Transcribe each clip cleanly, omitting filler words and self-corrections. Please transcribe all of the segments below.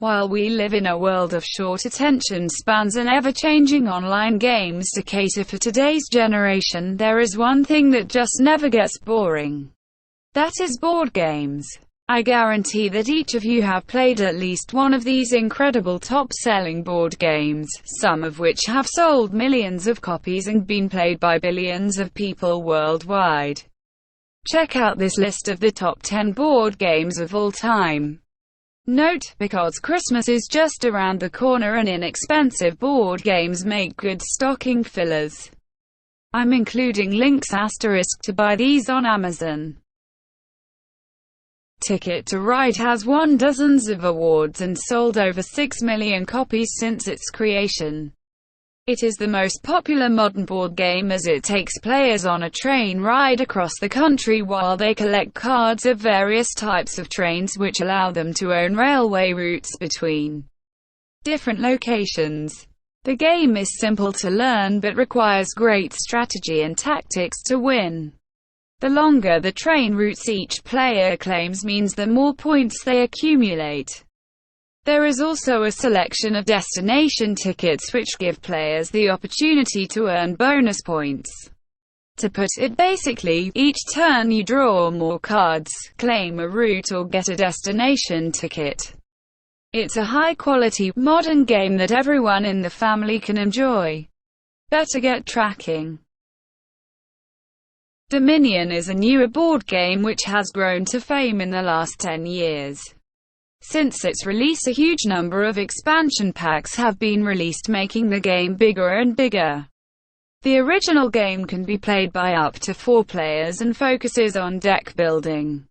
While we live in a world of short attention spans and ever-changing online games to cater for today's generation, there is one thing that just never gets boring. That is board games. I guarantee that each of you have played at least one of these incredible top-selling board games, some of which have sold millions of copies and been played by billions of people worldwide. Check out this list of the top 10 board games of all time. Note, because Christmas is just around the corner and inexpensive board games make good stocking fillers. I'm including links * to buy these on Amazon. Ticket to Ride has won dozens of awards and sold over 6 million copies since its creation. It is the most popular modern board game as it takes players on a train ride across the country while they collect cards of various types of trains which allow them to own railway routes between different locations. The game is simple to learn but requires great strategy and tactics to win. The longer the train routes each player claims means the more points they accumulate. There is also a selection of destination tickets which give players the opportunity to earn bonus points. To put it basically, each turn you draw more cards, claim a route or get a destination ticket. It's a high-quality, modern game that everyone in the family can enjoy. Better get tracking. Dominion is a newer board game which has grown to fame in the last 10 years. Since its release, a huge number of expansion packs have been released, making the game bigger and bigger. The original game can be played by up to 4 players and focuses on deck building.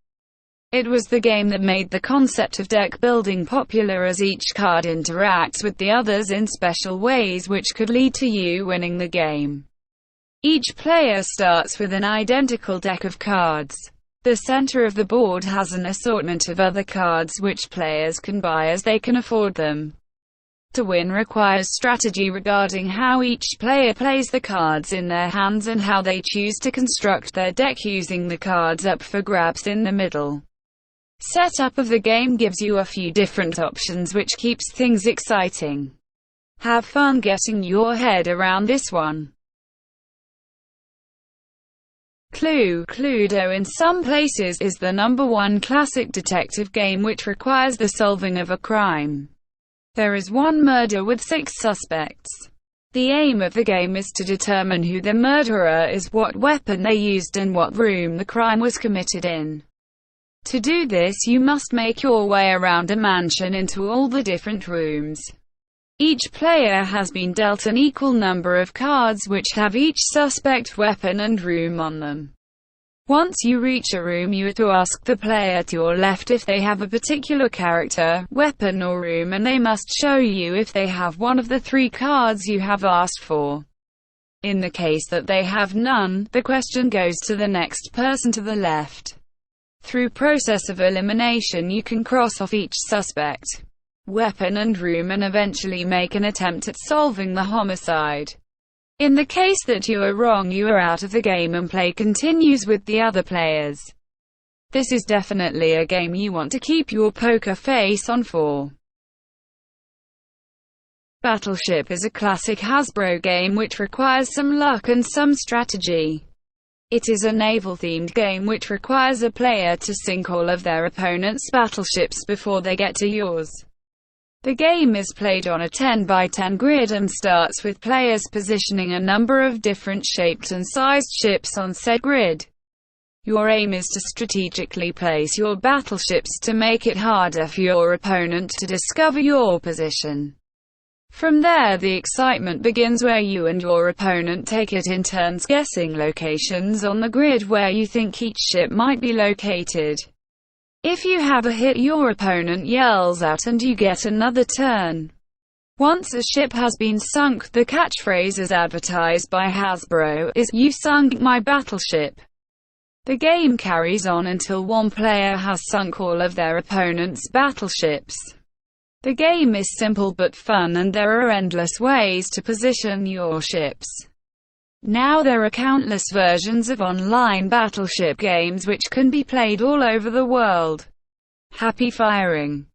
It was the game that made the concept of deck building popular, as each card interacts with the others in special ways which could lead to you winning the game. Each player starts with an identical deck of cards. The center of the board has an assortment of other cards which players can buy as they can afford them. To win requires strategy regarding how each player plays the cards in their hands and how they choose to construct their deck using the cards up for grabs in the middle. Setup of the game gives you a few different options which keeps things exciting. Have fun getting your head around this one. Cluedo in some places is the #1 classic detective game which requires the solving of a crime. There is one murder with 6 suspects. The aim of the game is to determine who the murderer is, what weapon they used and what room the crime was committed in. To do this you must make your way around a mansion into all the different rooms. Each player has been dealt an equal number of cards which have each suspect, weapon and room on them. Once you reach a room, you are to ask the player to your left if they have a particular character, weapon or room, and they must show you if they have one of the 3 cards you have asked for. In the case that they have none, the question goes to the next person to the left. Through process of elimination you can cross off each suspect, weapon and room and eventually make an attempt at solving the homicide. In the case that you are wrong, you are out of the game and play continues with the other players. This is definitely a game you want to keep your poker face on for. Battleship is a classic Hasbro game which requires some luck and some strategy. It is a naval-themed game which requires a player to sink all of their opponent's battleships before they get to yours. The game is played on a 10x10 grid and starts with players positioning a number of different shaped and sized ships on said grid. Your aim is to strategically place your battleships to make it harder for your opponent to discover your position. From there the excitement begins, where you and your opponent take it in turns guessing locations on the grid where you think each ship might be located. If you have a hit, your opponent yells out and you get another turn. Once a ship has been sunk, the catchphrase as advertised by Hasbro is, "You sunk my battleship." The game carries on until one player has sunk all of their opponent's battleships. The game is simple but fun, and there are endless ways to position your ships. Now there are countless versions of online battleship games which can be played all over the world. Happy firing!